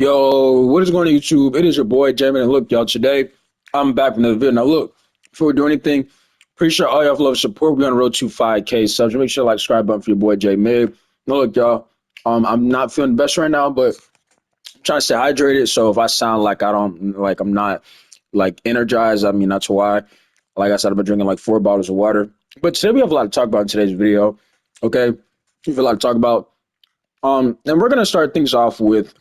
Yo, what is going on YouTube? It is your boy Jamin, and look, y'all, today I'm back from another video. Now, look, before we do anything, appreciate all y'all for love and support. We're on the road to 5K subs. Make sure to like, subscribe button for your boy J Mid. Now, look, y'all, I'm not feeling the best right now, but I'm trying to stay hydrated. So if I sound like I'm not like energized, I mean that's why. Like I said, I've been drinking like 4 bottles of water. But today we have a lot to talk about in today's video. Okay, we have a lot to talk about. And we're gonna start things off with,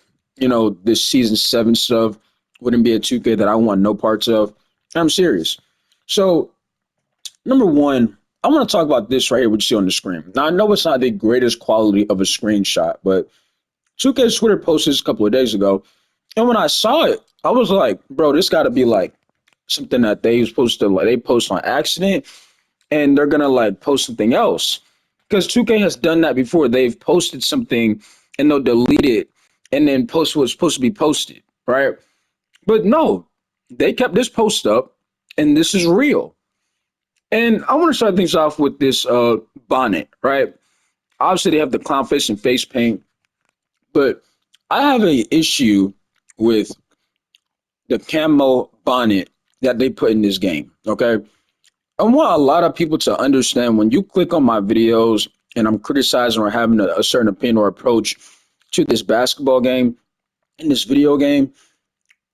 this season 7 stuff with NBA 2K that I want no parts of. I'm serious. So, number one, I want to talk about this right here, what you see on the screen. Now, I know it's not the greatest quality of a screenshot, but 2K's Twitter posted this a couple of days ago, and when I saw it, I was like, bro, this got to be like something that they supposed to like they post on accident, and they're gonna like post something else because 2K has done that before. They've posted something and they'll delete it and then post what's supposed to be posted, right? But no, they kept this post up, and this is real. And I want to start things off with this bonnet, right? Obviously, they have the clown face and face paint, but I have an issue with the camo bonnet that they put in this game, okay? I want a lot of people to understand when you click on my videos and I'm criticizing or having a certain opinion or approach to this basketball game, in this video game,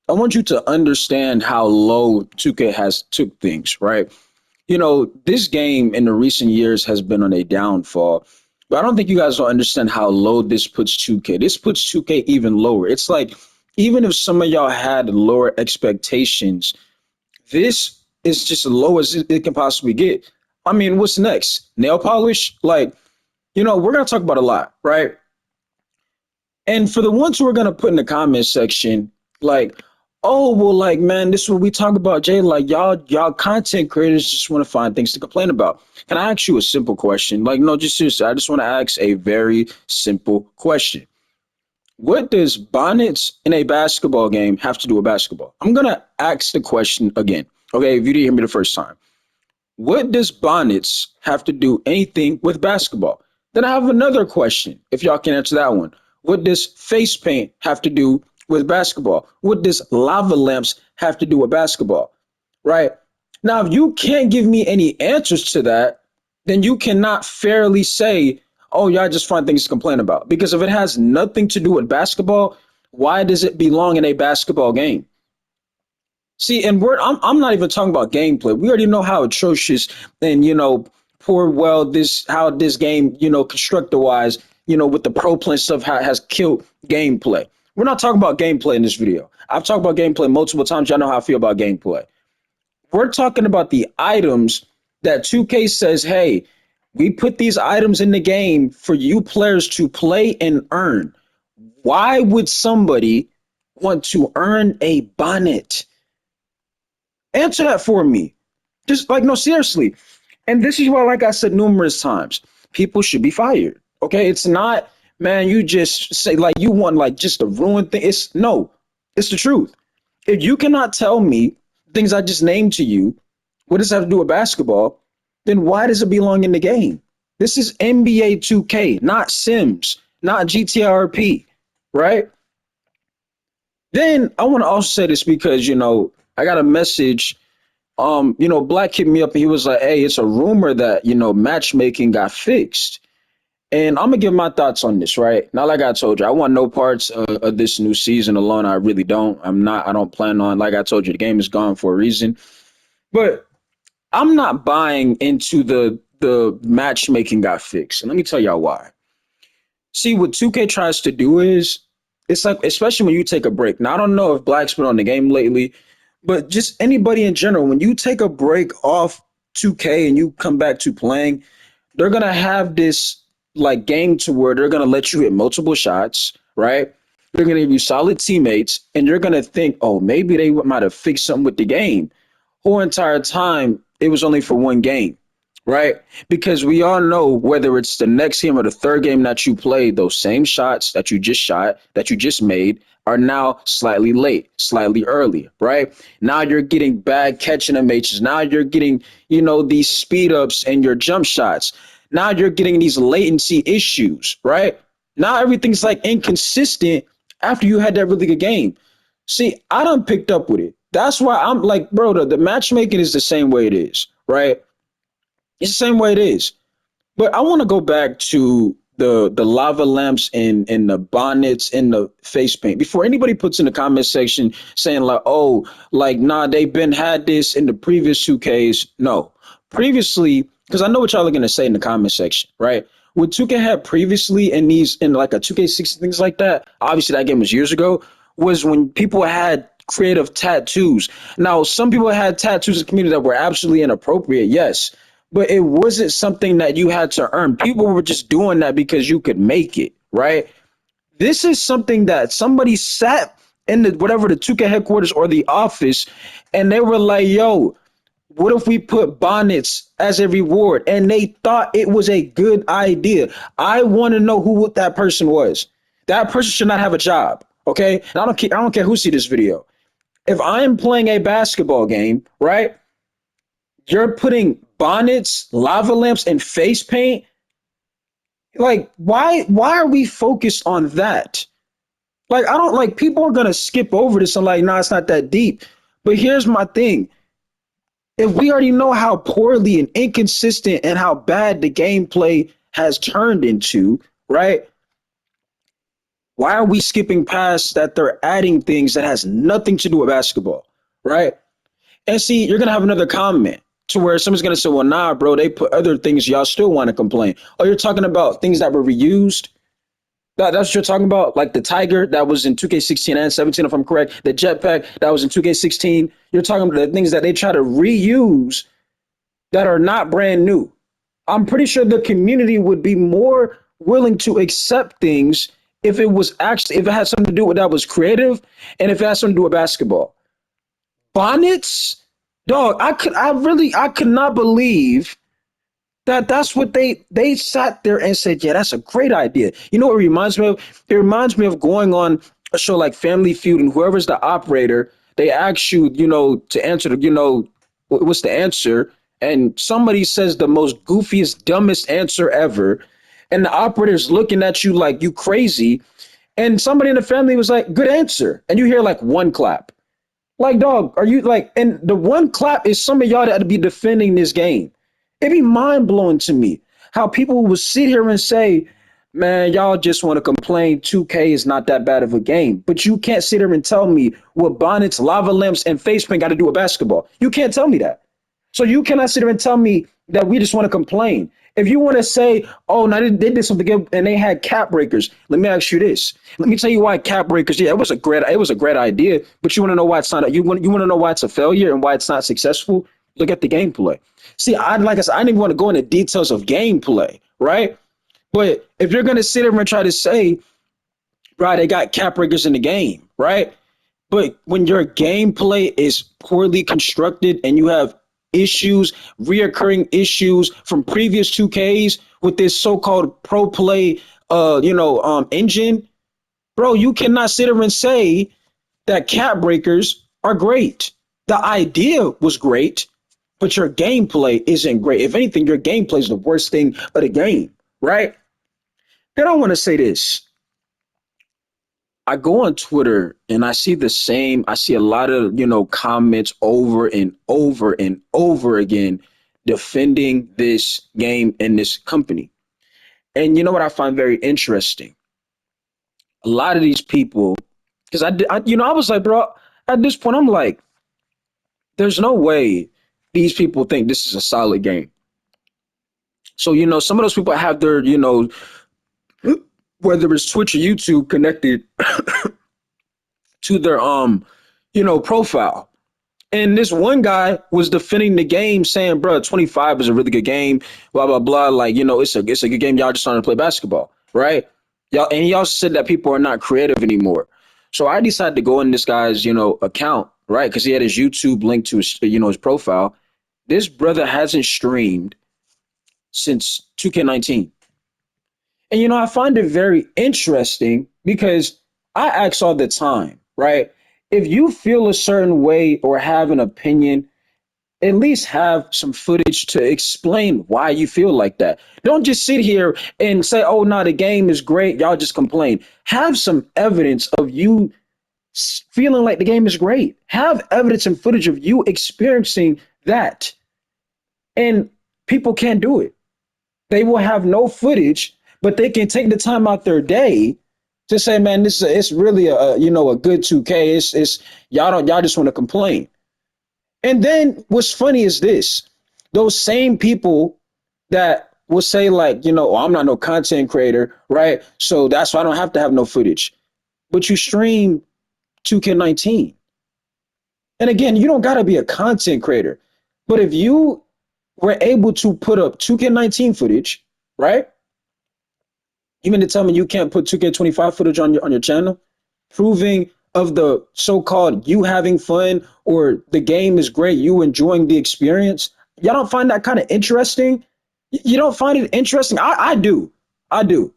I want you to understand how low 2K has took things, right? This game in the recent years has been on a downfall, but I don't think you guys will understand how low this puts 2K. This puts 2K even lower. It's like, even if some of y'all had lower expectations, this is just as low as it can possibly get. I mean, what's next? Nail polish? Like, we're going to talk about a lot, right? And for the ones who are going to put in the comment section, like, oh, well, like, man, this is what we talk about, Jay. Like, y'all content creators just want to find things to complain about. Can I ask you a simple question? Like, no, just seriously, I just want to ask a very simple question. What does bonnets in a basketball game have to do with basketball? I'm going to ask the question again. Okay, if you didn't hear me the first time. What does bonnets have to do anything with basketball? Then I have another question, if y'all can answer that one. What does face paint have to do with basketball? What does lava lamps have to do with basketball? Right? Now, if you can't give me any answers to that, then you cannot fairly say, oh, y'all just find things to complain about. Because if it has nothing to do with basketball, why does it belong in a basketball game? See, and I'm not even talking about gameplay. We already know how atrocious and, poor, well, how this game, constructor wise, with the pro play stuff has killed gameplay. We're not talking about gameplay in this video. I've talked about gameplay multiple times. Y'all know how I feel about gameplay. We're talking about the items that 2K says, hey, we put these items in the game for you players to play and earn. Why would somebody want to earn a bonnet? Answer that for me. Just like, no, seriously. And this is why, like I said numerous times, people should be fired. Okay. It's not, man, you just say like you want like just to ruin things. It's the truth. If you cannot tell me things I just named to you, what does that have to do with basketball? Then why does it belong in the game? This is NBA 2K, not Sims, not GTRP, right? Then I want to also say this because, I got a message. Black hit me up and he was like, hey, it's a rumor that, matchmaking got fixed. And I'm going to give my thoughts on this, right? Now, like I told you, I want no parts of this new season alone. I really don't. I don't plan on, like I told you, the game is gone for a reason. But I'm not buying into the matchmaking got fixed. And let me tell y'all why. See, what 2K tries to do is, it's like, especially when you take a break. Now, I don't know if Black's been on the game lately, but just anybody in general, when you take a break off 2K and you come back to playing, they're going to have this like game to where they're going to let you hit multiple shots, right? They're going to give you solid teammates, and you're going to think, oh, maybe they might have fixed something with the game. Whole entire time, it was only for one game, right? Because we all know whether it's the next game or the third game that you played, those same shots that you just shot, that you just made, are now slightly late, slightly early, right? Now you're getting bad catching MHs. Now you're getting, these speed ups and your jump shots. Now you're getting these latency issues, right? Now everything's like inconsistent after you had that really good game. See, I done picked up with it. That's why I'm like, bro, the matchmaking is the same way it is, right? It's the same way it is. But I want to go back to the lava lamps and the bonnets and the face paint before anybody puts in the comment section saying like, oh, like nah, they've been had this in the previous 2Ks. No, previously, because I know what y'all are gonna say in the comment section, right? What 2K had previously in these in like a 2K60 things like that, obviously that game was years ago, was when people had creative tattoos. Now, some people had tattoos in the community that were absolutely inappropriate, yes, but it wasn't something that you had to earn. People were just doing that because you could make it, right? This is something that somebody sat in the whatever the 2K headquarters or the office, and they were like, "Yo, what if we put bonnets as a reward?" And they thought it was a good idea. I want to know who that person was. That person should not have a job. Okay, and I don't care. I don't care who see this video. If I'm playing a basketball game, right? You're putting bonnets, lava lamps, and face paint. Like, why are we focused on that? Like, I don't like people are gonna skip over this and like, nah, it's not that deep. But here's my thing. If we already know how poorly and inconsistent and how bad the gameplay has turned into, right? Why are we skipping past that they're adding things that has nothing to do with basketball, right? And see, you're gonna have another comment to where someone's gonna say, "Well, nah, bro, they put other things. Y'all still want to complain? Oh, you're talking about things that were reused. That's what you're talking about, like the Tiger that was in 2K16 and 17, if I'm correct. The Jetpack that was in 2K16. You're talking about the things that they try to reuse that are not brand new. I'm pretty sure the community would be more willing to accept things if it was actually if it had something to do with that was creative and if it had something to do with basketball. Bonnets, dog. I could not believe that that's what they sat there and said, yeah, that's a great idea. You know what it reminds me of? It reminds me of going on a show like Family Feud, and whoever's the operator, they ask you, to answer the, what's the answer, and somebody says the most goofiest, dumbest answer ever, and the operator's looking at you like you crazy, and somebody in the family was like, good answer, and you hear like one clap. Like, dog, are you like, and the one clap is some of y'all that be defending this game. It'd be mind blowing to me how people would sit here and say, man, y'all just want to complain 2K is not that bad of a game. But you can't sit here and tell me what bonnets, lava lamps, and face paint got to do with basketball. You can't tell me that. So you cannot sit here and tell me that we just want to complain. If you want to say, oh, now they did something good and they had cap breakers, let me ask you this. Let me tell you why cap breakers. Yeah, it was a great idea, but you want to know why it's not. You want to know why it's a failure and why it's not successful. Look at the gameplay. See, like I said, I didn't even want to go into details of gameplay, right? But if you're gonna sit there and try to say, right, they got cap breakers in the game, right? But when your gameplay is poorly constructed and you have issues, reoccurring issues from previous 2Ks with this so-called pro play engine, bro, you cannot sit here and say that cap breakers are great. The idea was great, but your gameplay isn't great. If anything, your gameplay is the worst thing of the game, right? Then I want to say this. I go on Twitter and I see I see a lot of, comments over and over and over again defending this game and this company. And you know what I find very interesting? A lot of these people, because I was like, bro, at this point, I'm like, there's no way these people think this is a solid game. So, some of those people have their, whether it's Twitch or YouTube connected to their, profile. And this one guy was defending the game, saying, "Bro, 25 is a really good game." Blah blah blah. Like, it's a good game. Y'all just trying to play basketball, right? Y'all, and he also said that people are not creative anymore. So I decided to go in this guy's, account, right? Because he had his YouTube link to his, his profile. This brother hasn't streamed since 2K19, and I find it very interesting because I ask all the time, right? If you feel a certain way or have an opinion, At least have some footage to explain why you feel like that. Don't just sit here and say, "Oh, no, the game is great." Y'all just complain. Have some evidence of you feeling like the game is great. Have evidence and footage of you experiencing that. And people can't do it. They will have no footage, but they can take the time out their day to say, "Man, it's really a good 2K. It's y'all just want to complain." And then what's funny is this: those same people that will say like, "Oh, I'm not no content creator, right? So that's why I don't have to have no footage." But you stream 2K19. And again, you don't got to be a content creator. But if you were able to put up 2K19 footage, right? Even to tell me you can't put 2K25 footage on your channel, proving of the so-called you having fun or the game is great, you enjoying the experience. Y'all don't find that kind of interesting? You don't find it interesting? I do. I do.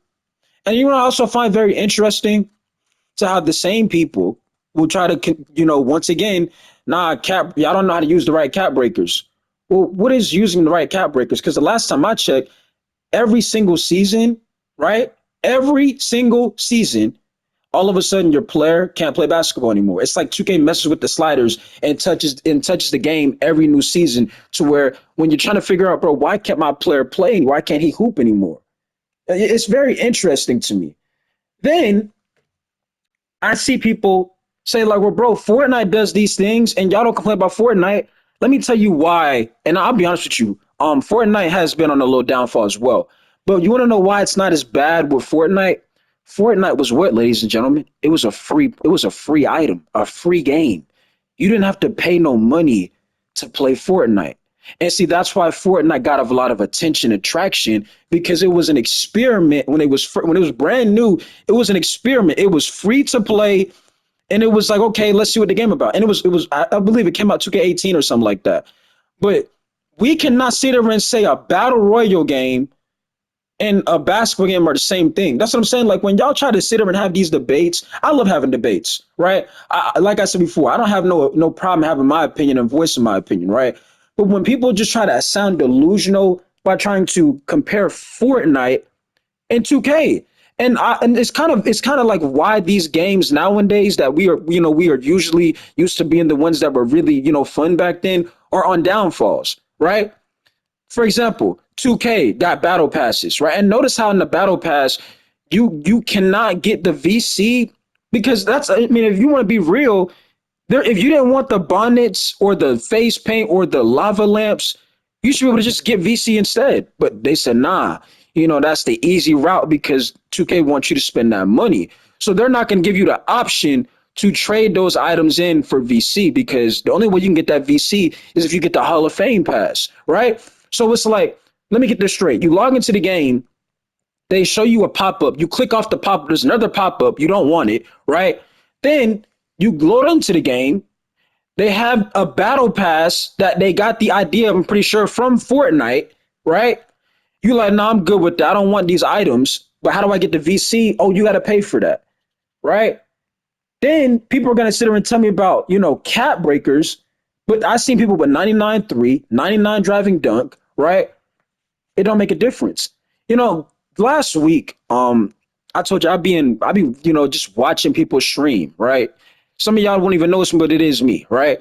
And you know, I also find very interesting to how the same people will try to, once again, y'all don't know how to use the right cap breakers. Well, what is using the right cap breakers? Because the last time I checked, every single season, right? Every single season, all of a sudden your player can't play basketball anymore. It's like 2K messes with the sliders and touches the game every new season to where when you're trying to figure out, bro, why can't my player play? Why can't he hoop anymore? It's very interesting to me. Then I see people say like, well, bro, Fortnite does these things and y'all don't complain about Fortnite. Let me tell you why. And I'll be honest with you. Fortnite has been on a little downfall as well. But you want to know why it's not as bad with Fortnite? Fortnite was what, ladies and gentlemen? It was a free item, a free game. You didn't have to pay no money to play Fortnite. And see, that's why Fortnite got a lot of attention and traction because it was an experiment when it was brand new. It was an experiment. It was free to play, and it was like, okay, let's see what the game about. And I believe it came out 2K18 or something like that. But we cannot sit there and say a battle royale game and a basketball game are the same thing. That's what I'm saying. Like when y'all try to sit there and have these debates, I love having debates, right? Like I said before, I don't have no problem having my opinion and voicing my opinion, right? But when people just try to sound delusional by trying to compare Fortnite and 2K, and it's kind of like why these games nowadays that we are usually used to being the ones that were really fun back then are on downfalls, right? For example, 2K got battle passes, right? And notice how in the battle pass, you cannot get the VC because I mean, if you want to be real, if you didn't want the bonnets or the face paint or the lava lamps, you should be able to just get VC instead. But they said, nah, that's the easy route because 2K wants you to spend that money. So they're not going to give you the option to trade those items in for VC because the only way you can get that VC is if you get the Hall of Fame pass, right? So it's like, let me get this straight. You log into the game, they show you a pop up. You click off the pop up, there's another pop up. You don't want it, right? Then you load into the game. They have a battle pass that they got the idea, I'm pretty sure, from Fortnite, right? You like, no, I'm good with that. I don't want these items, but how do I get the VC? Oh, you got to pay for that, right? Then people are going to sit there and tell me about, cap breakers, but I've seen people with 99.3, 99 driving dunk, right? It don't make a difference. You know, last week, I told you I be, just watching people stream, right? Some of y'all won't even notice me, but it is me, right?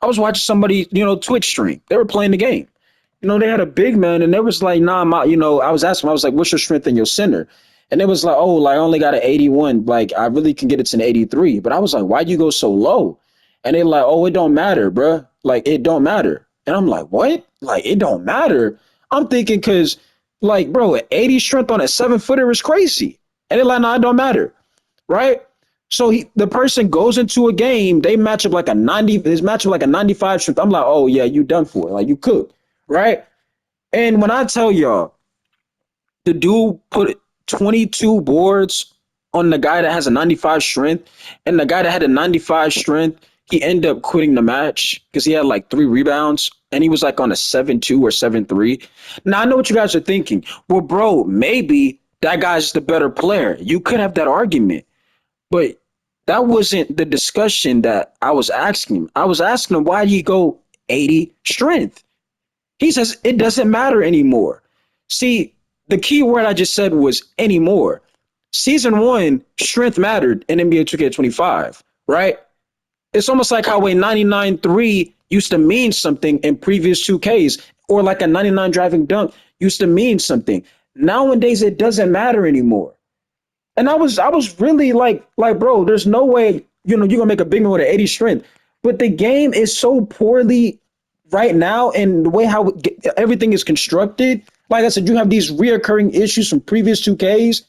I was watching somebody, Twitch stream. They were playing the game. They had a big man, and they was like, nah, I was asking, I was like, what's your strength and your center? And it was like, oh, like I only got an 81. Like I really can get it to an 83. But I was like, why'd you go so low? And they like, oh, it don't matter, bruh. Like it don't matter. And I'm like, what? Like it don't matter. I'm thinking because, like, bro, an 80 strength on a 7-footer is crazy. And they're like, no, it don't matter, right? So the person goes into a game, they match up like a 90, this match up like a 95 strength. I'm like, oh yeah, you done for it. Like you cooked, right? And when I tell y'all, the dude put 22 boards on the guy that has a 95 strength, and the guy that had a 95 strength, he ended up quitting the match because he had like 3 rebounds, and he was like on a 7-2 or 7-3. Now I know what you guys are thinking. Well, bro, maybe that guy's the better player. You could have that argument, but that wasn't the discussion that I was asking him. I was asking him why did he go 80 strength. He says it doesn't matter anymore. See, the key word I just said was anymore. Season one, strength mattered in NBA 2K25, right? It's almost like how a 99.3 used to mean something in previous 2Ks, or like a 99 driving dunk used to mean something. Nowadays, it doesn't matter anymore. And I was really like, bro, there's no way, you're gonna make a big man with an 80 strength. But the game is so poorly right now, and the way how everything is constructed. Like I said, you have these reoccurring issues from previous 2Ks.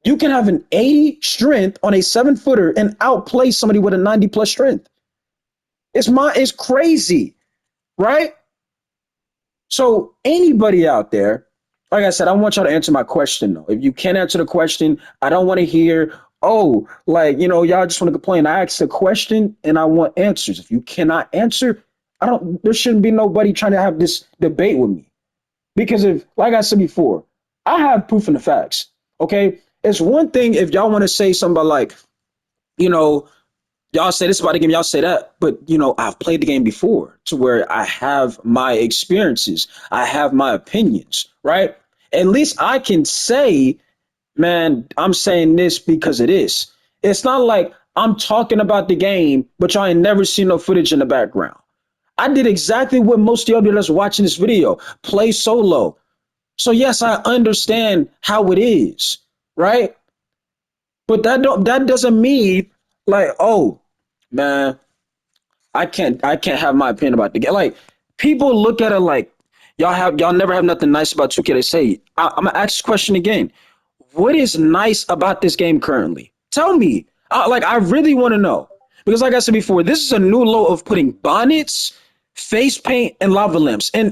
You can have an 80 strength on a 7 footer and outplay somebody with a 90 plus strength. It's crazy, right? So anybody out there, like I said, I want y'all to answer my question though. If you can't answer the question, I don't want to hear, oh, like, y'all just want to complain. I asked a question and I want answers. If you cannot answer, there shouldn't be nobody trying to have this debate with me. Because if, like I said before, I have proof in the facts. Okay. It's one thing if y'all want to say something about like, you know, y'all say this about the game, y'all say that, but I've played the game before to where I have my experiences, I have my opinions, right? At least I can say, man, I'm saying this because of this. It's not like I'm talking about the game, but y'all ain't never seen no footage in the background. I did exactly what most of y'all that's watching this video, play solo. So yes, I understand how it is, right? But that doesn't mean like, oh man, I can't have my opinion about the game. Like people look at it like y'all never have nothing nice about 2K. They say I'm gonna ask this question again. What is nice about this game currently? Tell me. I really want to know because, like I said before, this is a new low of putting bonnets, face paint, and lava lamps. And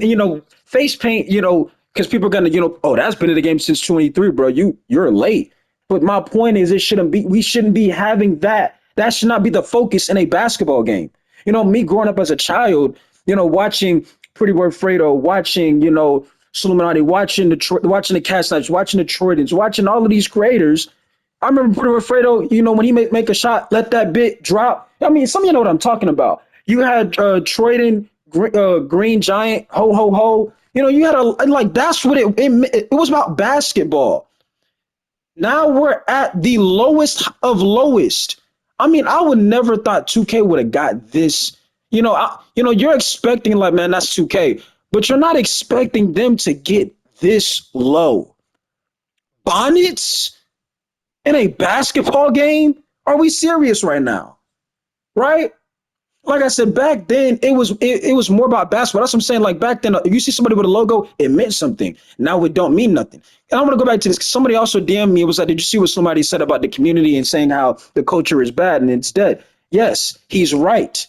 face paint, because people are gonna, oh, that's been in the game since 23, bro. You're late. But my point is, it shouldn't be. We shouldn't be having that. That should not be the focus in a basketball game. Me growing up as a child, watching Pretty Boy Fredo, watching, Sluminati, watching watching the Cat Snipes, watching the Troydens, watching all of these creators. I remember Pretty Boy Fredo, when he make a shot, let that bit drop. I mean, some of you know what I'm talking about. You had Troyden, Green Giant, ho ho ho. You had like that's what it was about basketball. Now we're at the lowest of lowest. I mean, I would never thought 2K would have got this. You're expecting like, man, that's 2K, but you're not expecting them to get this low. Bonnets in a basketball game? Are we serious right now? Right? Like I said, back then it was more about basketball. That's what I'm saying. Like back then, if you see somebody with a logo, it meant something. Now it don't mean nothing. And I want to go back to this because somebody also DM'd me. It was like, did you see what somebody said about the community and saying how the culture is bad and it's dead? Yes, he's right.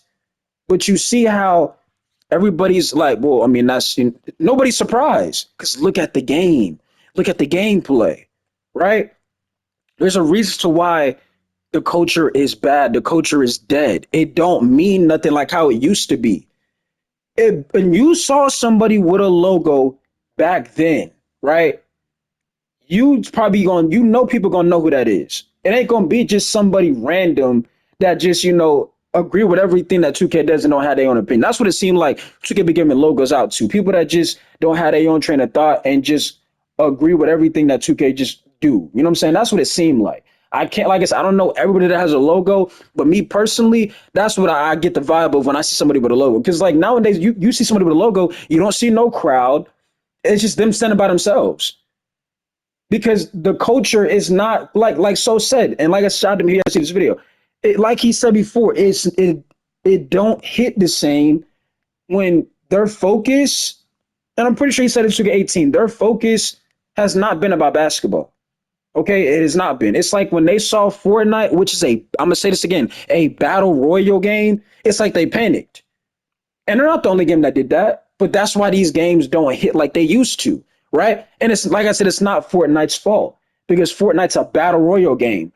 But you see how everybody's like, well, I mean, nobody's surprised because look at the game, look at the gameplay, right? There's a reason to why the culture is bad. The culture is dead. It don't mean nothing like how it used to be. And you saw somebody with a logo back then, right? You probably people gonna know who that is. It ain't gonna be just somebody random that just, agree with everything that 2K does and don't have their own opinion. That's what it seemed like 2K be giving logos out to. People that just don't have their own train of thought and just agree with everything that 2K just do. You know what I'm saying? That's what it seemed like. I can't, like I said, I don't know everybody that has a logo, but me personally, that's what I get the vibe of when I see somebody with a logo. Because like nowadays, you see somebody with a logo, you don't see no crowd. It's just them standing by themselves. Because the culture is not like So said, and like I shot him here, I see this video. Like he said before, it don't hit the same when their focus, and I'm pretty sure he said it took 18. Their focus has not been about basketball. Okay, it has not been. It's like when they saw Fortnite, which is I'm gonna say this again, a battle royale game. It's like they panicked, and they're not the only game that did that. But that's why these games don't hit like they used to, right? And it's like I said, it's not Fortnite's fault because Fortnite's a battle royale game.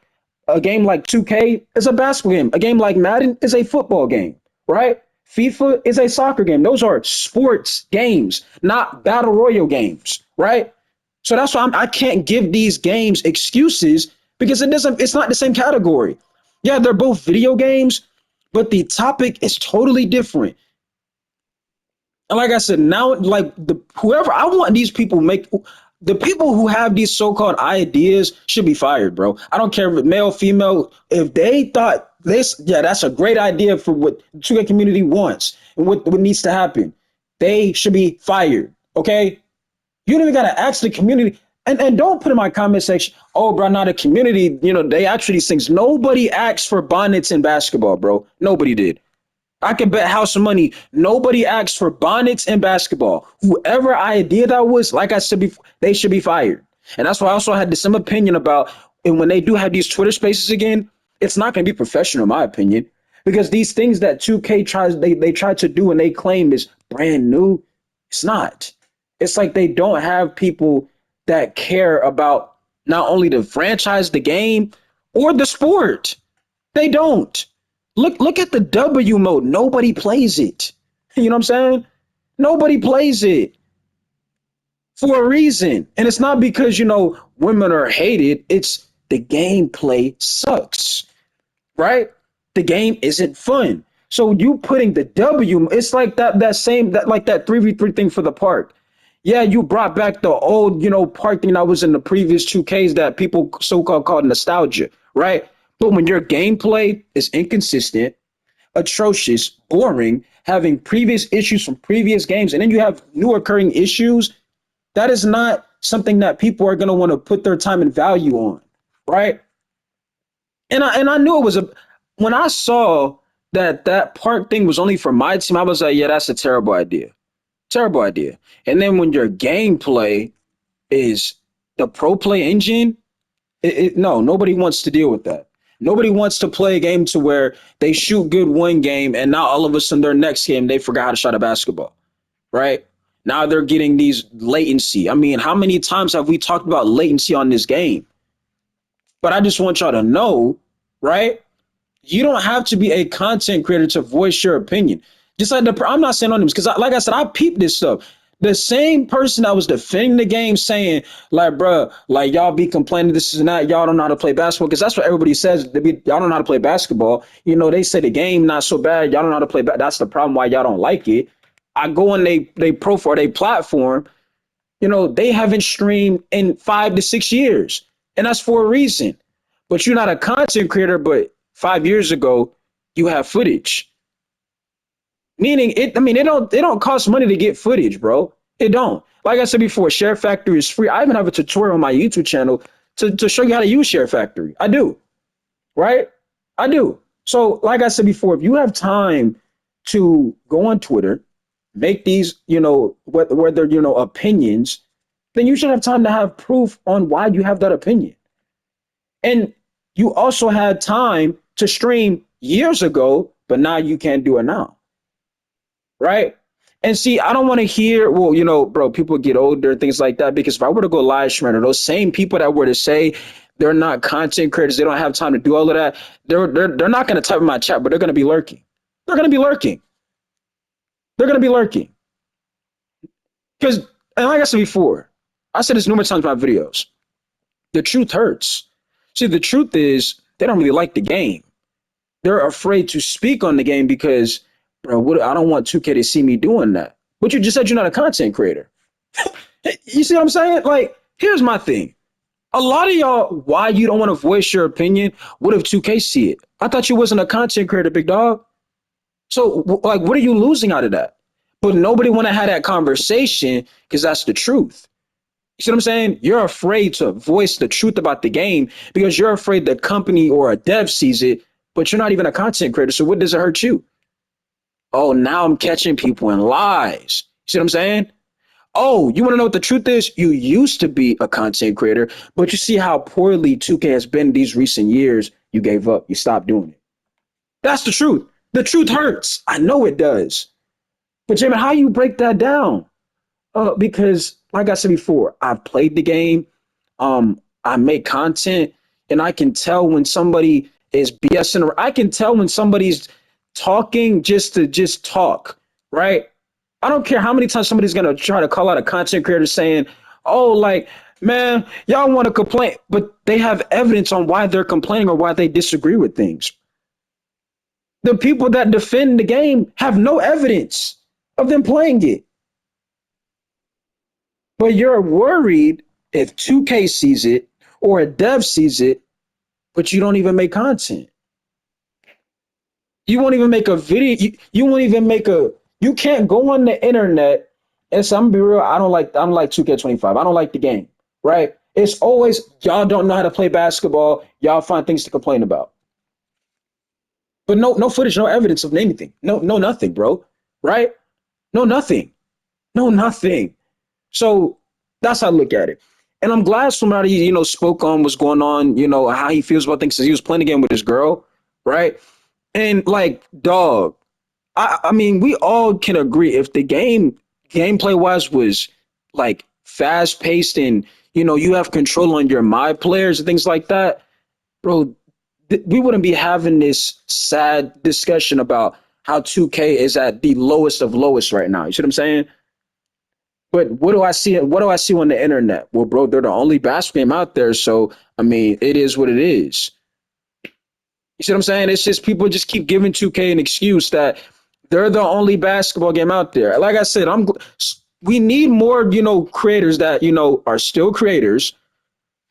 A game like 2K is a basketball game. A game like Madden is a football game, right? FIFA is a soccer game. Those are sports games, not battle royale games, right? So that's why I can't give these games excuses because it's not the same category. Yeah, they're both video games, but the topic is totally different. And like I said, now like the whoever I want these people make the people who have these so-called ideas should be fired, bro. I don't care if it's male, female. If they thought this, yeah, that's a great idea for what the 2K community wants and what needs to happen. They should be fired. Okay. You don't even gotta ask the community. And don't put in my comment section, oh, bro, not a community. You know, they actually these things. Nobody asked for bonnets in basketball, bro. Nobody did. I can bet house money. Nobody asked for bonnets in basketball. Whoever idea that was, like I said before, they should be fired. And that's why I also had the same opinion about, and when they do have these Twitter spaces again, it's not going to be professional, in my opinion, because these things that 2K tries, they try to do and they claim is brand new. It's not. It's like they don't have people that care about not only the franchise, the game, or the sport. They don't. Look at the W mode. Nobody plays it. You know what I'm saying? Nobody plays it for a reason. And it's not because, women are hated. It's the gameplay sucks, right? The game isn't fun. So you putting the W, it's like that 3v3 thing for the park. Yeah, you brought back the old, park thing that was in the previous 2Ks that people so-called called nostalgia, right? But when your gameplay is inconsistent, atrocious, boring, having previous issues from previous games, and then you have new occurring issues, that is not something that people are going to want to put their time and value on, right? And I knew it was when I saw that park thing was only for my team, I was like, yeah, that's a terrible idea. Terrible idea. And then when your gameplay is the pro play engine, no, nobody wants to deal with that. Nobody wants to play a game to where they shoot good one game and now all of a sudden their next game they forgot how to shot a basketball, right? Now they're getting these latency. I mean, how many times have we talked about latency on this game? But I just want y'all to know, right? You don't have to be a content creator to voice your opinion. Just like I'm not saying on them because, like I said, I peeped this stuff. The same person that was defending the game saying, like, bro, like y'all be complaining this is not, y'all don't know how to play basketball because that's what everybody says. Y'all don't know how to play basketball. They say the game not so bad. Y'all don't know how to play. That's the problem why y'all don't like it. I go on they profile, they platform. They haven't streamed in 5 to 6 years, and that's for a reason. But you're not a content creator. But 5 years ago, you have footage. Meaning it. I mean, it don't cost money to get footage, bro. It don't. Like I said before, Share Factory is free. I even have a tutorial on my YouTube channel to show you how to use Share Factory. I do, right? I do. So, like I said before, if you have time to go on Twitter, make these, whether opinions, then you should have time to have proof on why you have that opinion. And you also had time to stream years ago, but now you can't do it now. Right? And see, I don't want to hear, well, bro, people get older, things like that. Because if I were to go live stream, those same people that were to say they're not content creators, they don't have time to do all of that, they're not going to type in my chat, but they're going to be lurking. They're going to be lurking. They're going to be lurking. Because, and like I said before, I said this numerous times in my videos, the truth hurts. See, the truth is they don't really like the game. They're afraid to speak on the game because, bro, I don't want 2K to see me doing that. But you just said you're not a content creator. You see what I'm saying? Like, here's my thing. A lot of y'all, why you don't want to voice your opinion, what if 2K see it? I thought you wasn't a content creator, big dog. So, like, what are you losing out of that? But nobody want to have that conversation because that's the truth. You see what I'm saying? You're afraid to voice the truth about the game because you're afraid the company or a dev sees it, but you're not even a content creator. So what does it hurt you? Oh, now I'm catching people in lies. You see what I'm saying? Oh, you want to know what the truth is? You used to be a content creator, but you see how poorly 2K has been these recent years. You gave up. You stopped doing it. That's the truth. The truth hurts. I know it does. But Jamin, how you break that down? Because like I said before, I've played the game. I make content, and I can tell when somebody is BSing. I can tell when somebody's talking just to just talk, right? I don't care how many times somebody's gonna try to call out a content creator saying, "Oh, like, man, y'all want to complain," but they have evidence on why they're complaining or why they disagree with things. The people that defend the game have no evidence of them playing it. But you're worried if 2K sees it or a dev sees it, but you don't even make content. You won't even make a video. You won't even make a. You can't go on the internet and say, "I'm gonna be real. I don't like 2K25. I don't like the game." Right? It's always y'all don't know how to play basketball. Y'all find things to complain about, but no footage, no evidence of anything. No nothing, bro. Right? No nothing. No nothing. So that's how I look at it. And I'm glad somebody, spoke on what's going on, how he feels about things. He was playing a game with his girl, right? And like, dog, I mean, we all can agree if the gameplay wise was like fast paced and you have control on your my players and things like that, bro, we wouldn't be having this sad discussion about how 2K is at the lowest of lowest right now. You see what I'm saying? But what do I see? What do I see on the internet? Well, bro, they're the only basketball game out there, so I mean, it is what it is. You see what I'm saying? It's just people just keep giving 2K an excuse that they're the only basketball game out there. Like I said, we need more, creators that are still creators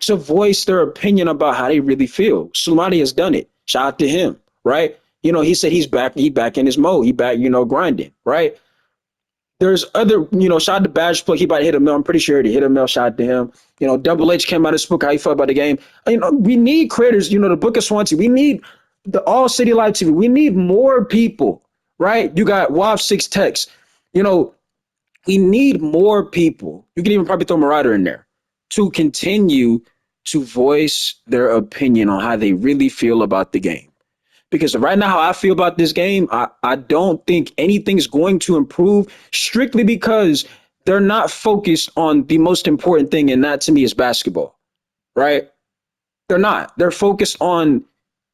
to voice their opinion about how they really feel. Slimani has done it. Shout out to him, right? He said he's back. He back in his mode. He back, grinding, right? There's other, shout out to Badge Plug. He about to hit a mill. I'm pretty sure he hit a mill. Shout out to him. Double H came out and spoke how he felt about the game. We need creators, the Book of Swansea. We need the All City Live TV. We need more people, right? You got WAV 6 Text. You know, we need more people. You can even probably throw Marauder in there to continue to voice their opinion on how they really feel about the game. Because right now, how I feel about this game, I don't think anything's going to improve strictly because they're not focused on the most important thing, and that to me is basketball, right? They're not. They're focused on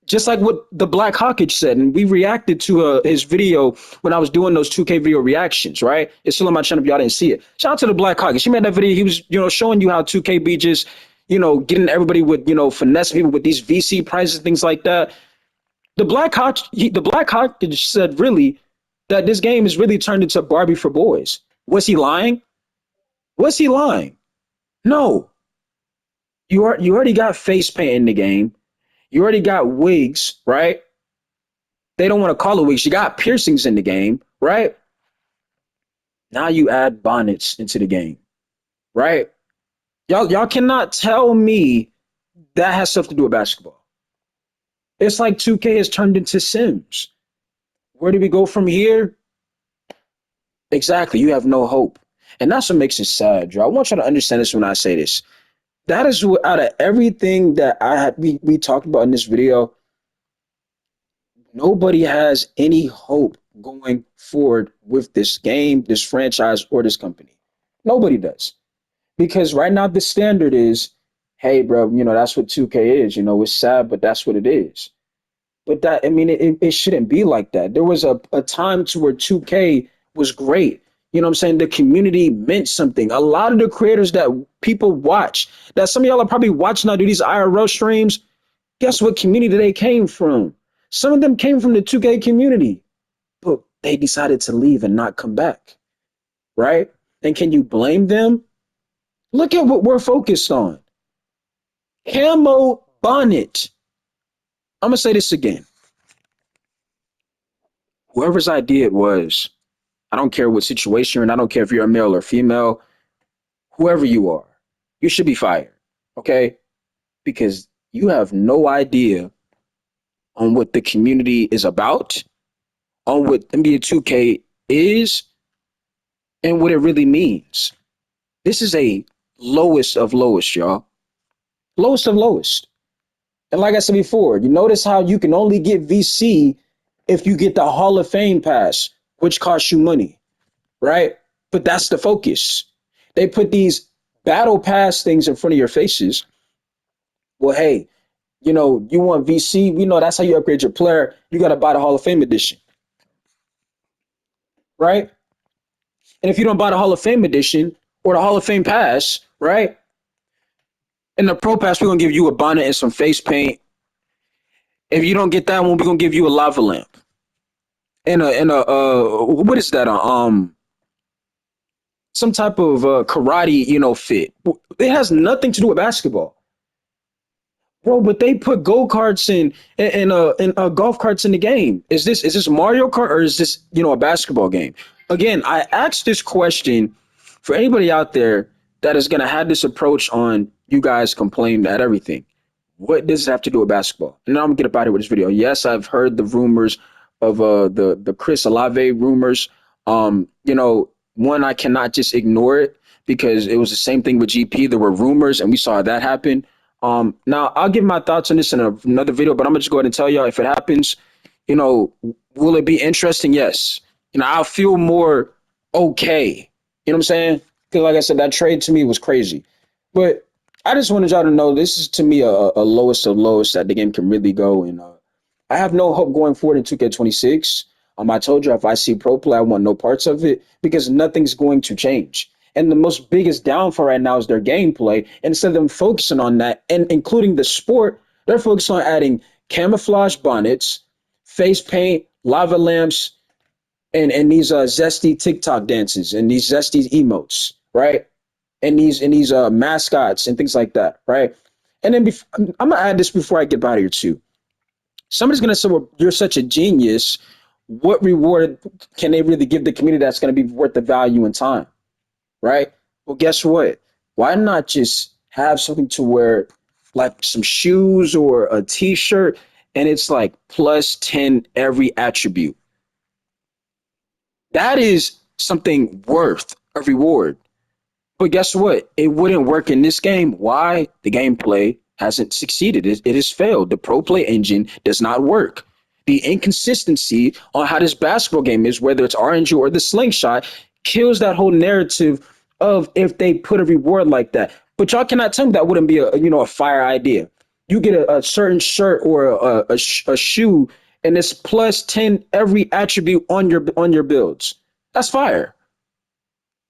just like what the Black Hawkage said, and we reacted to his video when I was doing those 2K video reactions, right? It's still on my channel if y'all didn't see it. Shout out to the Black Hawkage. He made that video. He was, showing you how 2K be just, getting everybody with, finesse people with these VC prizes, things like that. The Black Hawk said really that this game is really turned into Barbie for boys. Was he lying? Was he lying? No. You already got face paint in the game. You already got wigs, right? They don't want to call it wigs. You got piercings in the game, right? Now you add bonnets into the game, right? Y'all cannot tell me that has stuff to do with basketball. It's like 2K has turned into Sims. Where do we go from here? Exactly. You have no hope. And that's what makes it sad, Joe. I want you to understand this when I say this. That is what, out of everything that we talked about in this video, nobody has any hope going forward with this game, this franchise, or this company. Nobody does. Because right now the standard is, hey, bro, that's what 2K is. It's sad, but that's what it is. But that, I mean, it shouldn't be like that. There was a time to where 2K was great. You know what I'm saying? The community meant something. A lot of the creators that people watch, that some of y'all are probably watching now do these IRL streams, guess what community they came from? Some of them came from the 2K community, but they decided to leave and not come back, right? And can you blame them? Look at what we're focused on. Camo bonnet. I'm going to say this again. Whoever's idea it was, I don't care what situation you're in. I don't care if you're a male or female, whoever you are, you should be fired. Okay? Because you have no idea on what the community is about, on what NBA 2K is, and what it really means. This is a lowest of lowest, y'all. Lowest of lowest. And like I said before, you notice how you can only get VC if you get the Hall of Fame pass, which costs you money, right? But that's the focus. They put these battle pass things in front of your faces. Well, hey, you want VC, we know that's how you upgrade your player. You got to buy the Hall of Fame edition, right? And if you don't buy the Hall of Fame edition or the Hall of Fame pass, right? In the Pro Pass, we're going to give you a bonnet and some face paint. If you don't get that one, we're going to give you a lava lamp. what is that? Some type of karate, fit. It has nothing to do with basketball. Bro, but they put go karts and golf carts in the game. Is this Mario Kart or is this a basketball game? Again, I asked this question for anybody out there that is gonna have this approach on you guys complain at everything. What does it have to do with basketball? And now I'm gonna get up out of here with this video. Yes, I've heard the rumors of the Chris Olave rumors. One, I cannot just ignore it because it was the same thing with GP. There were rumors and we saw that happen. Now I'll give my thoughts on this in another video, but I'm gonna just go ahead and tell y'all if it happens, you know, will it be interesting? Yes. I'll feel more okay. You know what I'm saying? Because like I said, that trade to me was crazy. But I just wanted y'all to know this is to me a lowest of lowest that the game can really go. And I have no hope going forward in 2K26. I told you if I see pro play, I want no parts of it because nothing's going to change. And the most biggest downfall right now is their gameplay. And instead of them focusing on that and including the sport, they're focused on adding camouflage bonnets, face paint, lava lamps, and these zesty TikTok dances and these zesty emotes, right? And these mascots and things like that, right? And then I'm gonna add this before I get out of here too. Somebody's gonna say, "Well, you're such a genius. What reward can they really give the community that's gonna be worth the value and time?" Right? Well, guess what? Why not just have something to wear, like some shoes or a t-shirt, and it's like plus 10 every attribute? That is something worth a reward. But guess what? It wouldn't work in this game. Why? The gameplay hasn't succeeded. It has failed. The pro play engine does not work. The inconsistency on how this basketball game is, whether it's RNG or the slingshot, kills that whole narrative of if they put a reward like that. But y'all cannot tell me that wouldn't be a fire idea. You get a certain shirt or a shoe, and it's plus 10 every attribute on your builds. That's fire.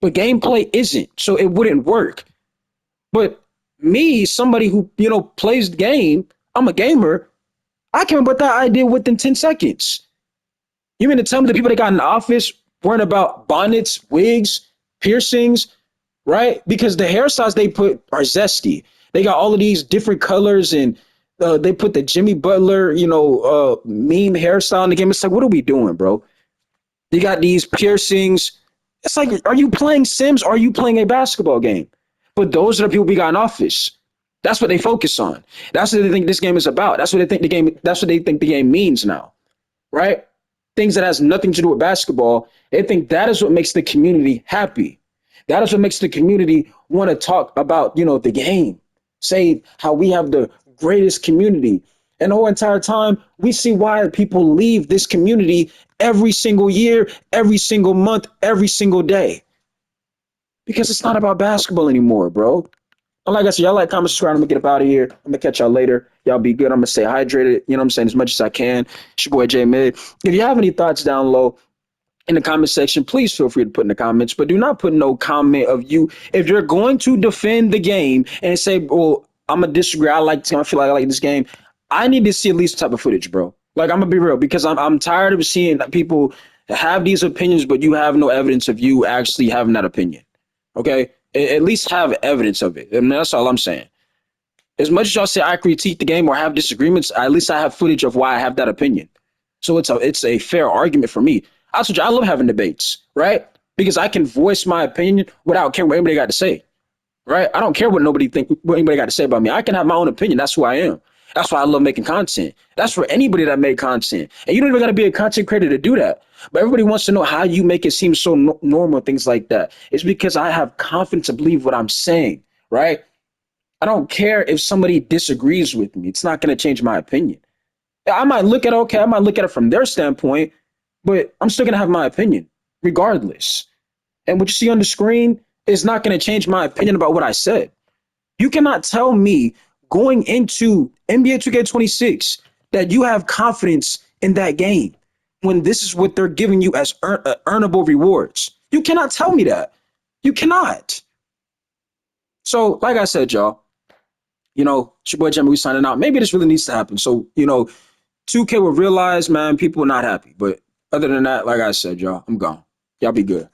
But gameplay isn't, so it wouldn't work. But me, somebody who plays the game, I'm a gamer. I came up with that idea within 10 seconds. You mean to tell me the people that got in the office weren't about bonnets, wigs, piercings, right? Because the hairstyles they put are zesty. They got all of these different colors, and they put the Jimmy Butler, meme hairstyle in the game. It's like, what are we doing, bro? You got these piercings. It's like, are you playing Sims or are you playing a basketball game? But those are the people we got in office. That's what they focus on. That's what they think this game is about. That's what they think the game. That's what they think the game means now, right? Things that has nothing to do with basketball. They think that is what makes the community happy. That is what makes the community want to talk about, the game. Say how we have the greatest community. And the whole entire time, we see why people leave this community every single year, every single month, every single day. Because it's not about basketball anymore, bro. And like I said, y'all like, comment, subscribe. I'm gonna get up out of here. I'm gonna catch y'all later. Y'all be good. I'm gonna stay hydrated. You know what I'm saying? As much as I can. It's your boy J Mid. If you have any thoughts down low in the comment section, please feel free to put in the comments. But do not put no comment of you. If you're going to defend the game and say, well, I'm gonna disagree. I feel like I like this game. I need to see at least type of footage, bro. Like, I'm gonna be real because I'm tired of seeing people have these opinions, but you have no evidence of you actually having that opinion. Okay, at least have evidence of it. And that's all I'm saying. As much as y'all say I critique the game or have disagreements, at least I have footage of why I have that opinion. So it's a fair argument for me. I love having debates, right? Because I can voice my opinion without caring what anybody got to say, right? I don't care what anybody got to say about me. I can have my own opinion. That's who I am. That's why I love making content. That's for anybody that made content. And you don't even got to be a content creator to do that. But everybody wants to know how you make it seem so normal, things like that. It's because I have confidence to believe what I'm saying, right? I don't care if somebody disagrees with me. It's not going to change my opinion. I might look at it from their standpoint, but I'm still going to have my opinion regardless. And what you see on the screen is not going to change my opinion about what I said. You cannot tell me going into NBA 2K26 that you have confidence in that game when this is what they're giving you as earnable rewards. You cannot tell me that. You cannot. So, like I said, y'all, it's your boy Jimmy, we signing out. Maybe this really needs to happen. So, 2K will realize, man, people are not happy. But Other than that, like I said, y'all, I'm gone. Y'all be good.